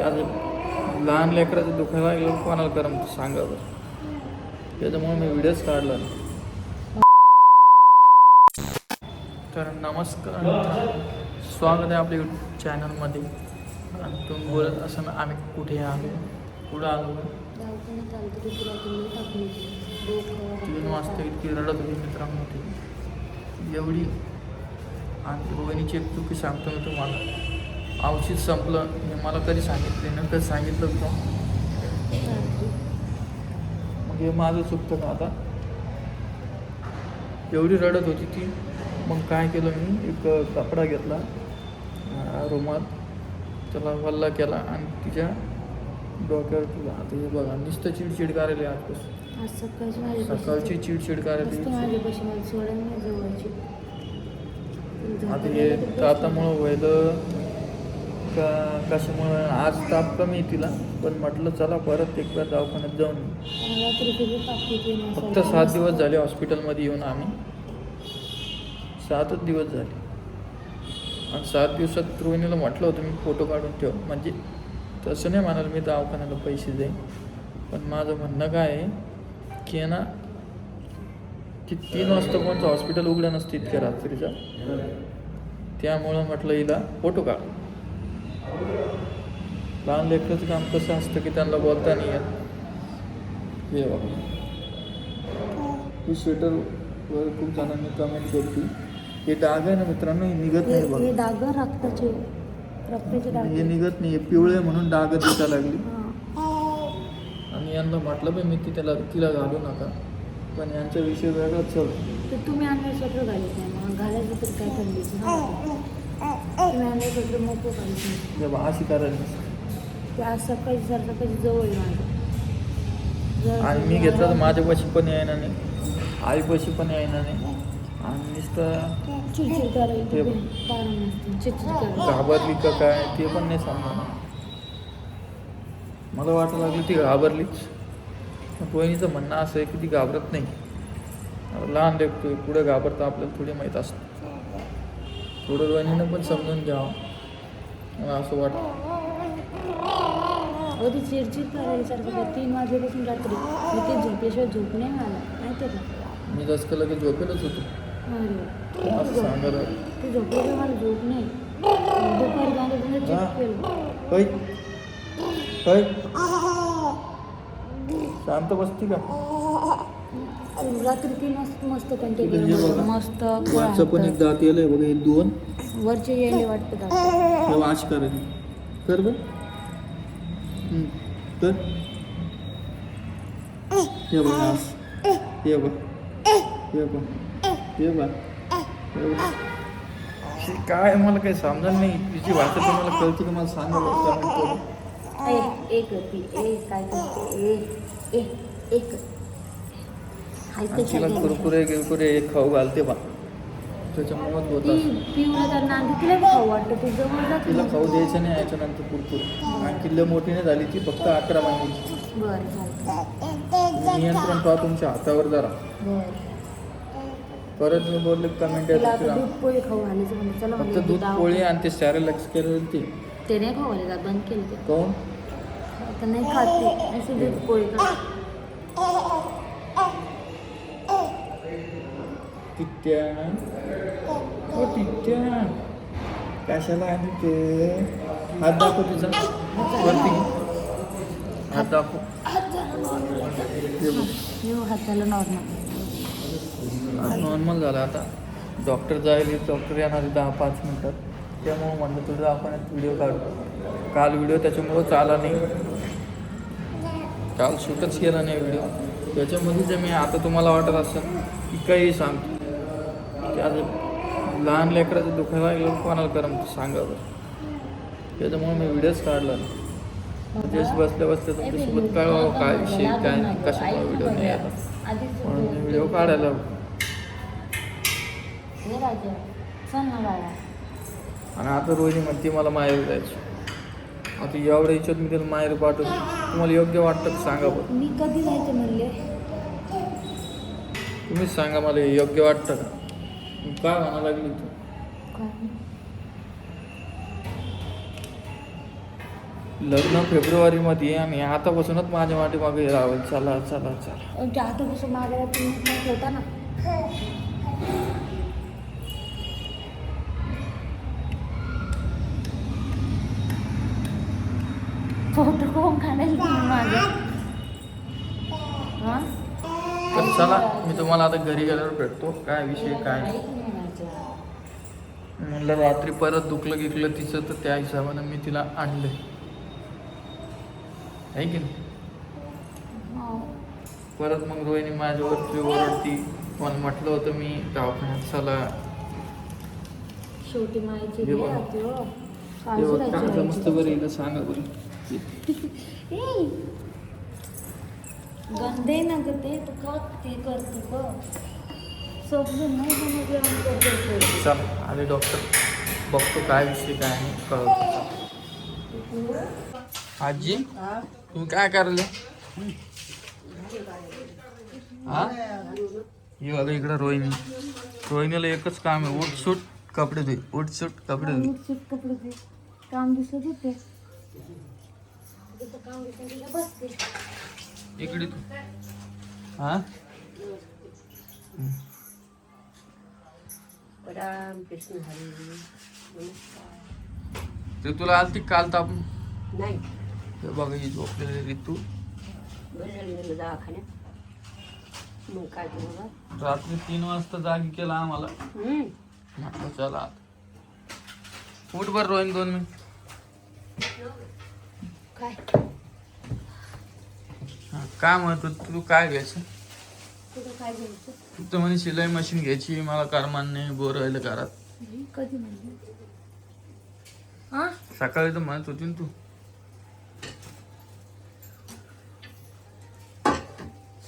की आज लहान लेकराचं दुखायला लागलं कोणाला करम सांगा बरं. त्याच्यामुळे मी व्हिडिओच काढला नाही. तर नमस्कार, स्वागत आहे आपल्या यूट्यूब चॅनलमध्ये. आणि तुम्ही बोलत असताना आम्ही कुठे आलो, कुठं आलो? 3 वाजता इतकी रडत होती मित्रांनो ती एवढी. आणि रोहिणीची एक चुकी सांगतो मी तुम्हाला. औषध संपलं हे मला कधी सांगितले नंतर सांगितलं होतं. मग हे माझं चुकतं का आता? एवढी रडत होती ती. मग काय केलं मी, एक कपडा घेतला रुमाल, त्याला वल्ला केला आणि तिच्या डोक्यावर तुला आता हे बघा नुसतं चिडचिड करायला आजपासून. सकाळची चिडचिड करायला. आता हे तापामुळं व्हायलं का कशामुळं? आज ताप कमी आहे तिला, पण म्हटलं चला परत एकदा दवाखान्यात जाऊन. फक्त 7 दिवस झाले हॉस्पिटलमध्ये येऊन आम्ही. 7च दिवस झाले. आणि 7 दिवसात रोहिणीला म्हटलं होतं मी फोटो काढून ठेव. म्हणजे तसं नाही म्हणाल मी दवाखान्याला पैसे जाईन, पण माझं म्हणणं काय आहे की आहे ना, की 3 वाजता कोणतं हॉस्पिटल उघडं नसतं इतक्या रात्रीचा. त्यामुळं म्हटलं हिला फोटो काढ. लहान लेकराचं काम कसं असतं की त्यांना बोलता नाही येत. हे बघा, ही स्वेटरवर खूप जणांनी कमेंट केली. हे डाग आहे ना मित्रांनो, हे निघत नाही बघा. हे डाग रक्ताचे डाग, हे निघत नाही, हे पिवळे म्हणून डाग दिसायला लागली. आणि यांना म्हटलं मी तिला घालू नका, पण यांचा विषय वेगळाच चालतो. तर तुम्ही आणलं स्वेटर घालत नाही, मग घालायचं तर काय थंडीचं. तुम्ही आणलं स्वेटर मोठं घालत नाही. जेव्हा अशी करायला ते आज सकाळी जवळ माझं. आणि मी घेतलं तर माझ्यापाशी पण यायना नाही, आईपाशी पण यायना नाही. आणि नुसतं चिडचिड करायला घाबरली का काय ते पण नाही सांगणार. मला वाटायला लागली ती घाबरलीच. रोहिणीचं म्हणणं असं आहे की ती घाबरत नाही. लहान लेकरं पुढे घाबरतं आपल्याला थोडी माहीत असतं. थोडं रोहिणीनं पण समजून घ्यावं मला असं वाटतं. ती चिडचिड करायला सारखं 3 वाजल्यापासून रात्री मी ते झोपल्याशिवाय झोप नाही मला माहिती आहे का. मी जास्त लगेच झोपेलच होतो असं सांगत. ते झोपल्याशिवाय मला झोप नाही. दुपारी शांत बसती का? रात्री 3 वाजता मस्त कंटिन्यू मस्त. वरचं पण एक दात येलंय बघा, हे 2 वरचे यायले वाटतं दात. वाच करायची कर बघ. तर हे बघ आज, हे बघ, हे बघ, हे बघ, काय मला काही समजत नाही. तिची भाषा तुम्हाला कळते का मला सांगा बघ. एक काय करते एक तिला कुरकुरे खाऊ घालते बा, त्याच्यामुळं होत खाऊ वाटतं. तिला खाऊ द्यायचं नाही याच्यानंतर कुरकुरे. आणि किल्ले मोठी नाही झाली ती, फक्त 11 महिन्याची. नियंत्रण ठेवा तुमच्या हातावर जरा. परत मी बोलले कमेंट दूध पोळी खाऊ घालायचं म्हणजे चला फक्त दूध पोळी आणि ते सॅरेलॅक्स केलं ते नाही खाऊ घालायचं, बंद केलं ते. कोण आता नाही खाते असं दूध पोळी तित्या कशाला आणि ते हात दाखव तुझा वरती, हात दाखव. हाताला नॉर्मल झालं. आता डॉक्टर जाईल, डॉक्टर येणार 10-5 मिनटात. त्यामुळं म्हणलं तुझं आपण व्हिडिओ काढू. काल व्हिडिओ त्याच्यामुळं चाला नाही, काल शूटच केला नाही व्हिडिओ. त्याच्यामध्ये जे मी आता तुम्हाला वाटत असेल की काही सांगतो की आज लहान लेकराचं दुखायला लागलं कोणाला करम सांगा बरं. त्याच्यामुळे मी व्हिडिओच काढला नाही. जस्ट बसल्या तुमच्यासोबत कळवावं काय विषय काय कशामुळे व्हिडिओ नाही आला म्हणून मी व्हिडिओ काढायला. आणि आता रोहिणी म्हणते मला माहेर जायचं. आता एवढ्या याच्यात मी त्याला माहेर पाठवतो. तुम्हाला योग्य वाटतं सांगा बरं. मी कधी जायचं म्हणले तुम्हीच सांगा मला योग्य वाटतं का? काय म्हणा लागली तू? लग्न फेब्रुवारीमध्ये आणि आतापासूनच माझ्या मागे मागे राहावं. चला चला चला. आतापासून मागायला तुम्ही ठेवता ना. फोटो कोण काढेल तुम्ही माझा? हा? तर चला मी तुम्हाला आता घरी गेल्यावर भेटतो. काय विषय काय नाही. म्हणलं रात्री परत दुखलं गिकलं तिचं, तर त्या हिशोबानं मी तिला आणलं आहे की नाही. परत मग रोहिणी माझ्यावरती ओरडती. मला म्हटलं होतं मी दवाखान्यात चला. शेवटी माहिती हे बघा. काय मस्त बरं हिला सांगा बरं. गंदे ना ग ते तू का ते करते ग समजून नाही समजलं. चल आले डॉक्टर, बघतो काय विषय काय नाही कळवतो. आजी तुम्ही काय करले? हा हे बघा इकडं रोहिणीला एकच काम आहे, उठसूट कपडे धुई, उठसूट कपडे धुई. सूट कपडे ते काम दिसत होते. काम दिसत बसते इकडे तू. हा ते तुला आलती काल ताप नाही ते बघा ही झोपलेली ऋतू. दवाखान्यात मग काय तुम्हाला रात्री 3 वाजता जागी केला आम्हाला. म्हटलं चला आता. उठ बर रोहिणी 2 मिनिट. काय हा काय म्हणतो तू? काय घ्यायचं तुला काय घ्यायचं? तू म्हणे शिलाई मशीन घ्यायची, मला कारमान नाही, बोर राहिलं घरात. कधी म्हणली? हा सकाळी तर म्हणत होती ना तू.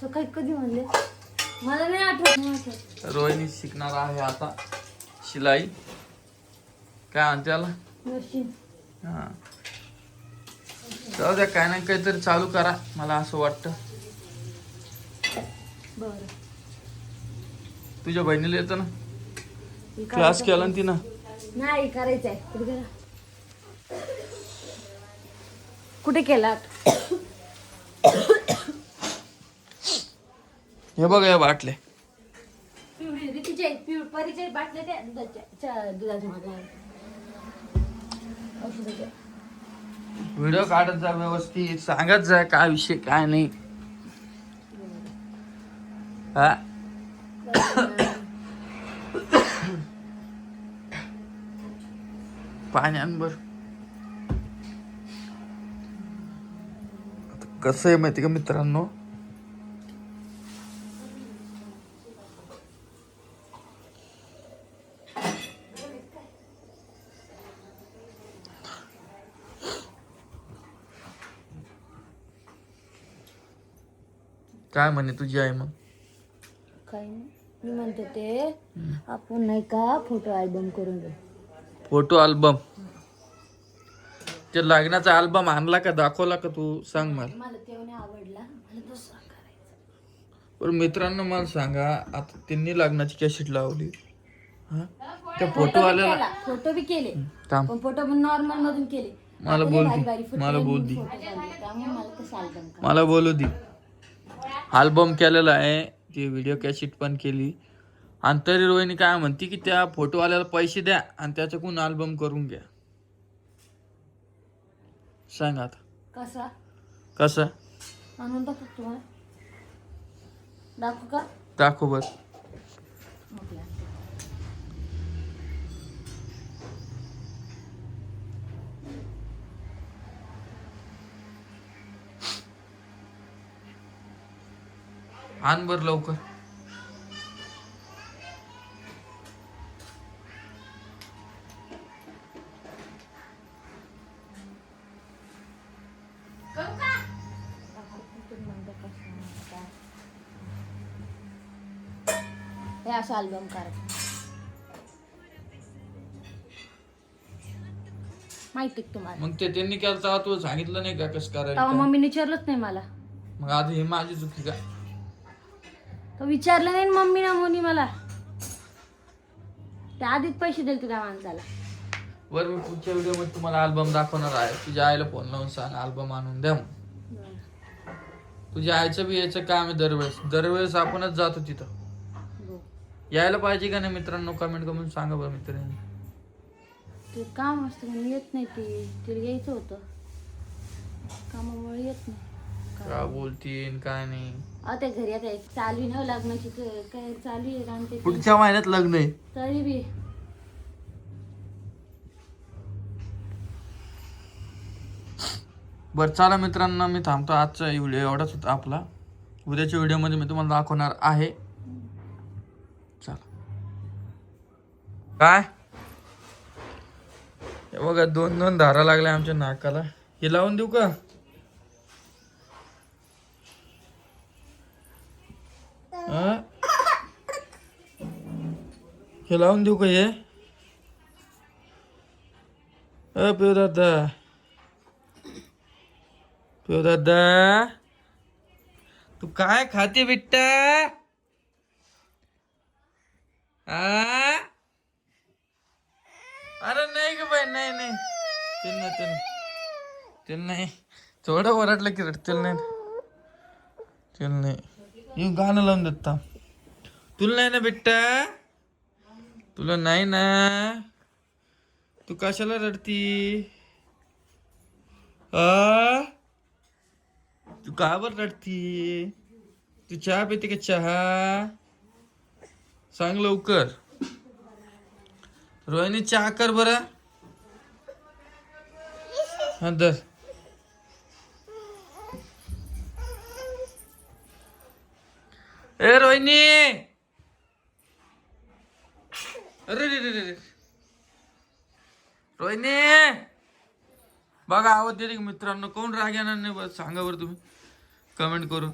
सकाळी कधी म्हणले? मला नाही आठवत. रोहिणी शिकणार आहे आता शिलाई. काय म्हणते त्याला? मशीन. हा जाऊ द्या, काय नाही काहीतरी चालू करा, मला असं वाटतं. बरं तुझ्या बहिणीला येतं ना, क्लास केला ना तिनं. नाही करायचंय. कुठे गेला? कुठे केला? हे बघा या बाटल्या. परिचय बाटल्या त्या दुधाच्या मागं औषधाच्या. व्हिडिओ काढत जा व्यवस्थित, सांगत जा काय विषय काय नाही. हा पाणी आण बर. कसं आहे माहिती का मित्रांनो, काय म्हणे तुझी आई मग? काय नाही, मी म्हणते ते आपण नाही का फोटो अल्बम करून घेऊ. Photo album? ते लग्नाचा अल्बम आणला का, दाखवला का तू? सांग मला. मला तेव्हा नाही आवडला, मला दुसरा करायचा. पण मित्रांनो मला सांगा, आता त्यांनी लग्नाची कॅसेट लावली, हा त्या फोटोवाल्याला फोटो बी केले, थांब पण फोटो पण नॉर्मल मधून केले. मला बोल दे, मला बोल दे, मला बोलू दे. अल्बम केलेला आहे, ती व्हिडिओ कॅसेट पण केली, आणि तरी रोहिणी काय म्हणती की त्या फोटोवाल्याला पैसे द्या आणि त्याच्याकडून अल्बम करून घ्या. सांग आता कसा कसं आणून दाखव तुम्हाला. दाखवू का? दाखव बस. आण बर लवकर. हे असं अल्बम करायचं माहिती तुम्हाला. मग ते त्यांनी केलं तेव्हा तू सांगितलं नाही का कसं तेव्हा करायचं? मम्मीने विचारलंच नाही मला. मग आधी हे माझी चुकी का? तो विचारलं नाही मम्मी ना मोनी मला. त्या आधीच पैसे दिले त्या माणसाला. वर मी पुढच्या व्हिडिओमध्ये तुम्हाला अल्बम दाखवणार आहे. तुझ्या आईला फोन लावून सांग अल्बम आणून द्या म्हणून. तुझ्या आईचं बी यायचं काम आहे दरवेळेस आपणच जातो तिथं. यायला पाहिजे का नाही मित्रांनो, कमेंट करून सांगा बरं मित्रांनो. ते काम असतं म्हणून येत नाही. तिला यायचं होतं, कामामुळे येत नाही. का बोलतीन काय नाही. अहो त्या घरी आता एक चालू आहे ना लग्नाची, काय चालू आहे आणि ते पुढच्या महिन्यात लग्न आहे. तरी बी बरं चला मित्रांनो, मी थांबतो. आजचा व्हिडिओ एवढाच होता आपला. उद्याच्या व्हिडिओमध्ये मी तुम्हाला दाखवणार आहे. चला काय हे बघा 2 धारा लागल्या आमच्या नाकाला. हे लावून देऊ का? हे लावून देऊ का? हे पिऊ दादा, पिऊ दादा, तू काय खाते बिट्टा? अरे नाही ग बाई, नाही नाही, तेल नाही. थोडं ओरडलं की तेल नाही. येऊ गाणं लावून देता. तुला नाही ना बिट्टा, तुला नाही ना. तू कशाला रडती? तू का बर रडती? तू चहा पिते का? चहा सांग लवकर. रोहिणी चहा कर बरं. हा दर. ए रोहिणी, अरे रे रे रे, रोहिणी बघा आवाज देते की मित्रांनो. कोण राग येणार नाही बरं सांगा बरं तुम्ही कमेंट करून.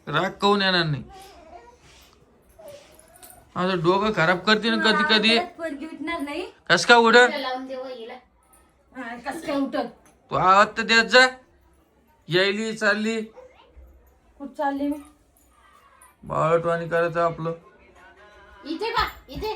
राग कोण येणार नाही? माझं डोकं खराब करते ना कधी कधी. उठणार नाही. कस का उडत? लावून देऊ हिला. कस काय उठत? तू आवाज तर देत जा. यायली चालली कुठं चालली मी? बाळटवाणी करायचं आपलं. इथे का? इथे